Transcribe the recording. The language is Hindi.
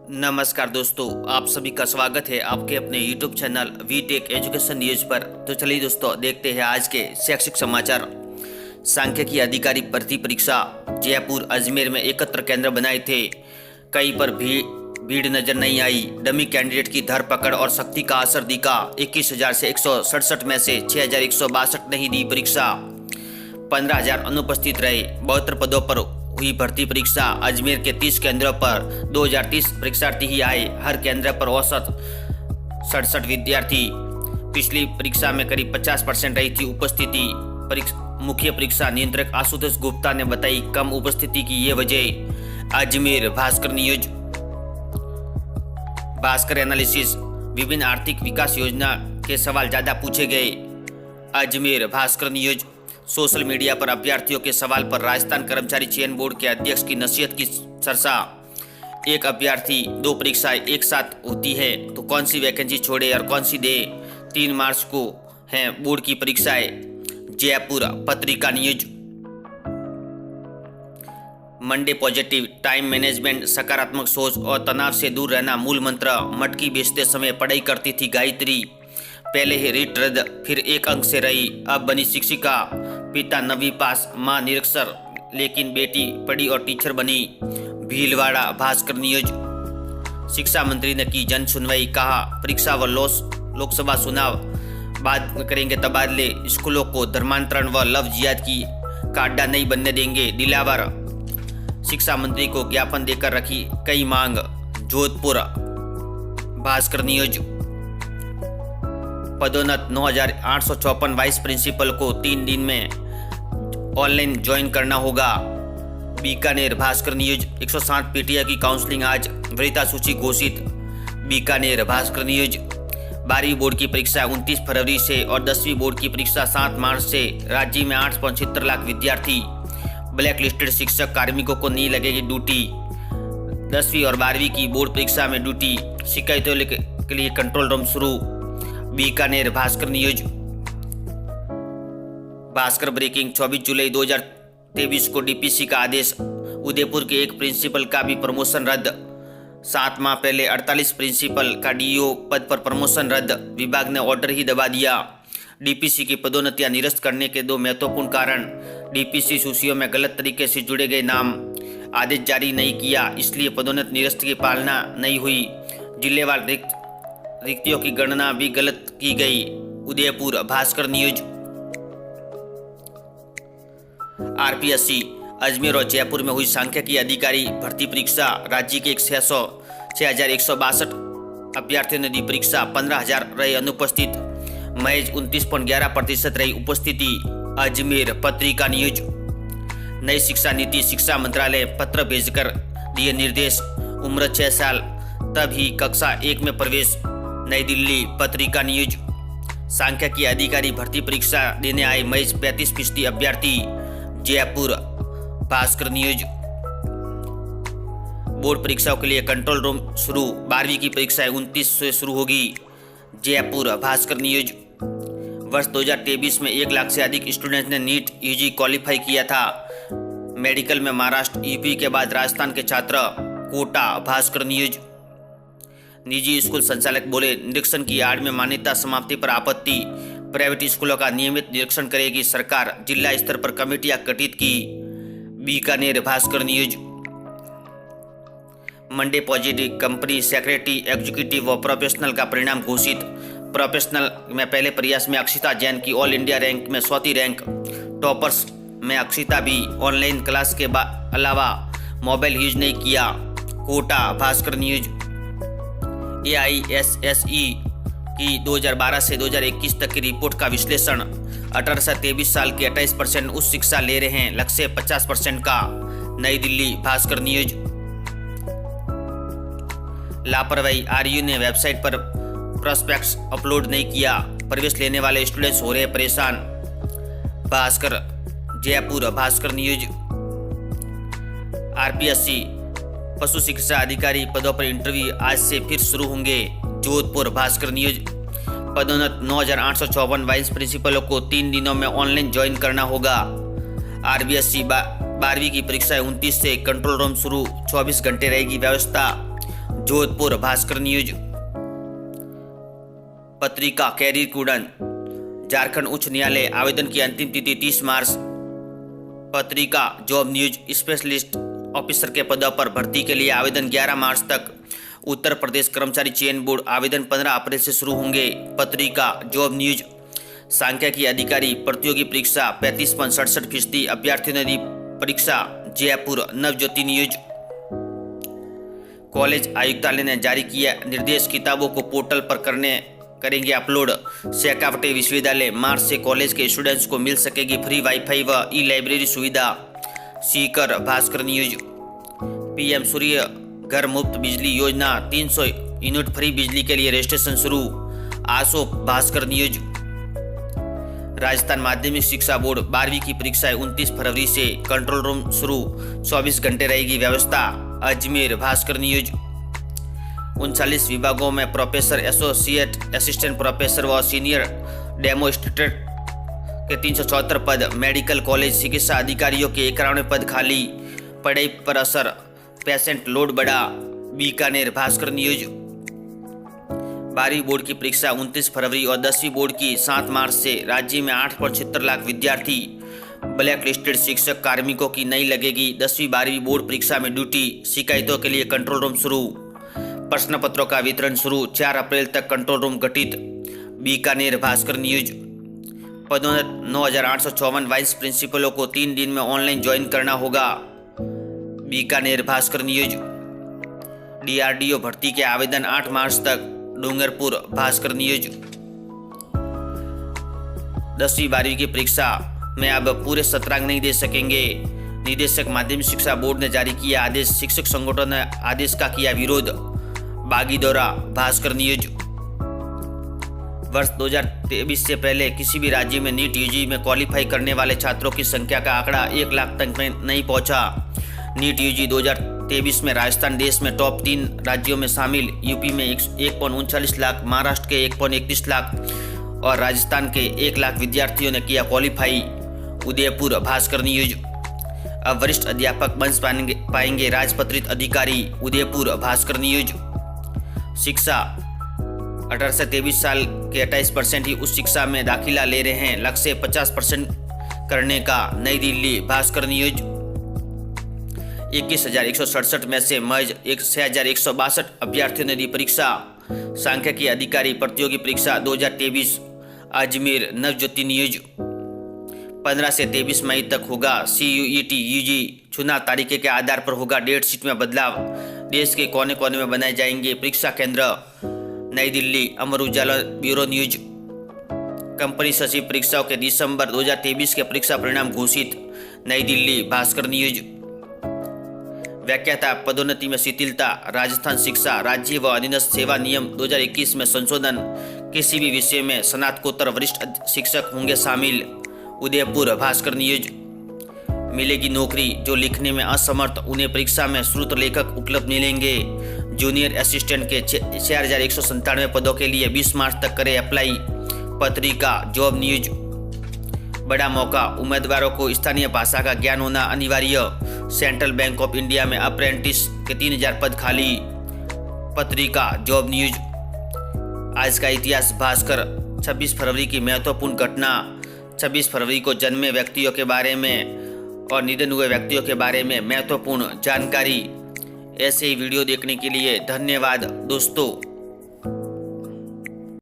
नमस्कार दोस्तों, आप सभी का स्वागत है आपके अपने YouTube channel V tech education news पर। तो चलिए दोस्तों, देखते हैं आज के शैक्षिक समाचार। सांख्यिकी अधिकारी भर्ती परीक्षा जयपुर अजमेर में एकत्र केंद्र बनाए थे, कहीं पर भीड़ नजर नहीं आई। डमी कैंडिडेट की धरपकड़ और सख्ती का असर दिखा। 21,000 से 167 में से 6,162 नहीं दी परीक्षा। 15,000 अनुपस्थित रहे। 72 पदों पर हुई भर्ती परीक्षा। अजमेर के 30 केंद्रों पर 2030 परीक्षार्थी ही आए। हर केंद्र पर औसत 67 विद्यार्थी। पिछली परीक्षा में करीब 50% रही थी उपस्थिति। मुख्य परीक्षा नियंत्रक आशुतोष गुप्ता ने बताई कम उपस्थिति की ये वजह। अजमेर भास्कर न्यूज। भास्कर एनालिसिस। विभिन्न आर्थिक विकास योजना के सवाल ज्यादा पूछे गए। Ajmer Bhaskar news. Social media पर अभ्यर्थियों के सवाल पर राजस्थान कर्मचारी चयन बोर्ड के अध्यक्ष की नसीहत की चर्चा। एक अभ्यर्थी 2 परीक्षाएं एक साथ होती है तो कौन सी वैकेंसी छोड़े और कौन सी दे। 3 मार्च को हैं बोर्ड की परीक्षाएं। जयपुर पत्रिका news. Monday positive. Time management, सकारात्मक सोच और तनाव से दूर रहना मूल मंत्र। मटकी बेचते समय पढ़ाई करती थी गायत्री। पहले ही रीट रद्द, फिर 1 अंक से रही, अब बनी शिक्षिका। पिता 9वीं पास, मां निरक्षर, लेकिन बेटी पढ़ी और टीचर बनी। भीलवाड़ा भास्कर न्यूज। शिक्षा मंत्री ने की जन सुनवाई। कहा परीक्षा व लोकसभा चुनाव बाद करेंगे तबादले। स्कूलों को धर्मांतरण व लव जिहाद का अड्डा नहीं बनने देंगे। दिलावर। शिक्षा मंत्री को ज्ञापन देकर रखी कई मांग। जोधपुर भास्कर न्यूज। पदोन्नत 9,854 वाइस प्रिंसिपल को 3 दिन में ऑनलाइन ज्वाइन करना होगा। बीकानेर भास्कर न्यूज। 160 पीटीआई की काउंसलिंग आज। वरीयता सूची घोषित। बीकानेर भास्कर न्यूज। 12वीं बोर्ड की परीक्षा 29 फरवरी से और 10वीं बोर्ड की परीक्षा 7 मार्च से। राज्य में 8.76 लाख विद्यार्थी। ब्लैक लिस्टेड शिक्षक कार्मिकों को नहीं लगेगी ड्यूटी। 10वीं और 12वीं की बोर्ड परीक्षा में ड्यूटी। शिकायतों के लिए कंट्रोल रूम शुरू। बीकानेर भास्कर न्यूज। भास्कर ब्रेकिंग। 24 जुलाई 2023 को डीपीसी का आदेश। उदयपुर के एक प्रिंसिपल का भी प्रमोशन रद्द। 7 माह पहले 48 प्रिंसिपल का डीईओ पद पर प्रमोशन रद्द। विभाग ने ऑर्डर ही दबा दिया। डीपीसी की पदोन्नतियां निरस्त करने के 2 महत्वपूर्ण कारण। डीपीसी सूचियों में गलत तरीके से जुड़े गए नाम। आदेश जारी नहीं किया, इसलिए पदोन्नति निरस्त की पालना नहीं हुई। जिलेवार रिक्तियों की गणना भी गलत की गई। उदयपुर भास्कर न्यूज। आरपीएससी। अजमेर और जयपुर में हुई सांख्यिकी अधिकारी भर्ती परीक्षा। राज्य के 6,162 अभ्यर्थियों ने दी परीक्षा। 15,000 रहे अनुपस्थित। महज 29.11% रही उपस्थिति। अजमेर पत्रिका न्यूज। नई शिक्षा नीति। शिक्षा मंत्रालय पत्र भेजकर दिए निर्देश। उम्र 6 साल, तभी कक्षा 1 में प्रवेश। नई दिल्ली पत्रिका न्यूज। सांख्यिकी अधिकारी भर्ती परीक्षा देने आए महज 35% अभ्यर्थी। जयपुर भास्कर न्यूज। बोर्ड परीक्षाओं के लिए कंट्रोल रूम शुरू। 12वीं की परीक्षाएं 29 से शुरू होगी। जयपुर भास्कर न्यूज। वर्ष 2023 में 1 लाख से अधिक स्टूडेंट्स ने नीट यूजी क्वालिफाई किया था। मेडिकल में महाराष्ट्र यूपी के बाद राजस्थान के छात्र। कोटा भास्कर न्यूज। निजी स्कूल संचालक बोले निरीक्षण की आड़ में मान्यता समाप्ति पर आपत्ति। प्राइवेट स्कूलों का नियमित निरीक्षण करेगी सरकार। जिला स्तर पर कमेटियां गठित की। Bikaner Bhaskar news. Monday positive. Company secretary, executive व प्रोफेशनल का परिणाम घोषित। प्रोफेशनल में पहले प्रयास में अक्षिता जैन की ऑल इंडिया रैंक में 100वीं रैंक। टॉपर्स में अक्षिता भी। ऑनलाइन क्लास के अलावा मोबाइल यूज नहीं किया। कोटा भास्कर न्यूज। AISSE की 2012 से 2021 तक की रिपोर्ट का विश्लेषण। 18 से 23 साल के 28% उच्च शिक्षा ले रहे हैं, लक्ष्य 50% का। नई दिल्ली भास्कर न्यूज। लापरवाही। आरयू ने वेबसाइट पर प्रोस्पेक्ट्स अपलोड नहीं किया। प्रवेश लेने वाले स्टूडेंट्स हो रहे परेशान। भास्कर। जयपुर भास्कर न्यूज। आरपीएससी पशु शिक्षा अधिकारी पदों पर इंटरव्यू आज से फिर शुरू होंगे। जोधपुर भास्कर न्यूज। पदोन्नत 9,854 वाइस प्रिंसिपलों को 3 दिनों में ऑनलाइन ज्वाइन करना होगा। आरबीएससी 12वीं की परीक्षा 29 से। कंट्रोल रूम शुरू। 24 घंटे रहेगी व्यवस्था। जोधपुर भास्कर न्यूज। पत्रिका कैरियर की उड़ान, झारखंड उच्च न्यायालय आवेदन की अंतिम तिथि 30 मार्च। पत्रिका जॉब न्यूज, स्पेशलिस्ट ऑफिसर के पदों पर भर्ती के लिए आवेदन 11 मार्च तक। उत्तर प्रदेश कर्मचारी चयन बोर्ड, आवेदन 15 अप्रैल से शुरू होंगे। पत्रिका जॉब न्यूज, सांख्यिकी अधिकारी प्रतियोगी परीक्षा 35.67%, अभ्यर्थियों ने दी परीक्षा। जयपुर नवज्योति न्यूज। कॉलेज आयुक्तालय ने जारी किया निर्देश, किताबों को पोर्टल पर करेंगे अपलोड। शेखावटी विश्वविद्यालय, मार्च से कॉलेज के स्टूडेंट्स को मिल सकेगी फ्री वाईफाई व ई लाइब्रेरी सुविधा। सीकर भास्कर न्यूज। पीएम सूर्य घर मुफ्त बिजली योजना, 300 यूनिट फ्री बिजली के लिए रजिस्ट्रेशन शुरू। आसोप भास्कर न्यूज। राजस्थान माध्यमिक शिक्षा बोर्ड 12वीं की परीक्षाएं 29 फरवरी से, कंट्रोल रूम शुरू, 24 घंटे रहेगी व्यवस्था। अजमेर भास्कर न्यूज। 39 विभागों में प्रोफेसर, एसोसिएट, असिस्टेंट प्रोफेसर व सीनियर डेमोस्ट्रेटर के 374 पद। मेडिकल कॉलेज चिकित्सा अधिकारियों के 91 पद खाली, पढ़ाई पर असर, पेशेंट लोड बढ़ा। बीकानेर भास्कर न्यूज। 12वीं बोर्ड की परीक्षा 29 फरवरी और 10वीं बोर्ड की 7 मार्च से। राज्य में 8.76 लाख विद्यार्थी। ब्लैक लिस्टेड शिक्षक कार्मिकों की नहीं लगेगी 10वीं 12वीं बोर्ड परीक्षा में ड्यूटी। शिकायतों के लिए कंट्रोल रूम शुरू। प्रश्न पत्रों का वितरण शुरू, 4 अप्रैल तक कंट्रोल रूम गठित। बीकानेर भास्कर न्यूज। पदोन्नत 9,854 वाइस प्रिंसिपलों को 3 दिन में ऑनलाइन ज्वाइन करना होगा। बीकानेर भास्कर न्यूज। डीआरडीओ भर्ती के आवेदन 8 मार्च तक। डूंगरपुर भास्कर न्यूज। 10वीं 12वीं की परीक्षा में अब पूरे सत्रांक नहीं दे सकेंगे, निदेशक माध्यमिक शिक्षा बोर्ड ने जारी किया आदेश। शिक्षक संगठन ने आदेश का किया विरोध। बागीदौरा भास्कर न्यूज। वर्ष 2023 से पहले किसी भी राज्य में नीट यूजी में क्वालिफाई करने वाले छात्रों की संख्या का आंकड़ा 1 लाख तक में नहीं पहुंचा। नीट यूजी 2023 में राजस्थान देश में टॉप 3 राज्यों में शामिल। यूपी में 1.39 लाख, महाराष्ट्र के 1.31 लाख और राजस्थान के 1 लाख विद्यार्थियों ने किया क्वालिफाई। उदयपुर भास्कर न्यूज। अब वरिष्ठ अध्यापक बन पाएंगे राजपत्रित अधिकारी। उदयपुर भास्कर न्यूज। शिक्षा 18 से 23 साल के 28% ही उस शिक्षा में दाखिला ले रहे हैं, लक्ष्य 50% करने का। नई दिल्ली भास्कर न्यूज। 21,167 में से महज 6,162 अभ्यर्थियों ने दी परीक्षा। सांख्यिकी अधिकारी प्रतियोगी परीक्षा 2023। अजमेर नवज्योति न्यूज। 15 से 23 मई तक होगा CUET यूजी। चुनाव तारीख के आधार पर होगा डेट शीट में बदलाव। देश के कोने कोने में बनाए जाएंगे परीक्षा केंद्र। नई Delhi Amar Ujala bureau news. Company सचिव परीक्षाओं के दिसंबर 2023 के परीक्षा परिणाम घोषित। नई दिल्ली भास्कर न्यूज। व्याख्याता पदोन्नति में शिथिलता, राजस्थान शिक्षा राज्य व अधीनस्थ सेवा नियम 2021 में संशोधन। किसी भी विषय में स्नातकोत्तर वरिष्ठ शिक्षक होंगे शामिल। उदयपुर भास्कर न्यूज। मिलेगी नौकरी, जो लिखने में असमर्थ उन्हें परीक्षा में श्रुत लेखक उपलब्ध मिलेंगे। जूनियर असिस्टेंट के 6,197 पदों के लिए 20 मार्च तक करें अप्लाई। पत्रिका जॉब न्यूज। बड़ा मौका, उम्मीदवारों को स्थानीय भाषा का ज्ञान होना अनिवार्य। सेंट्रल बैंक ऑफ इंडिया में अप्रेंटिस के 3,000 पद खाली। पत्रिका जॉब न्यूज। आज का इतिहास भास्कर। 26 फरवरी की महत्वपूर्ण घटना। 26 फरवरी को जन्मे व्यक्तियों के बारे में और निधन हुए व्यक्तियों के बारे में महत्वपूर्ण जानकारी। ऐसे ही वीडियो देखने के लिए धन्यवाद दोस्तों।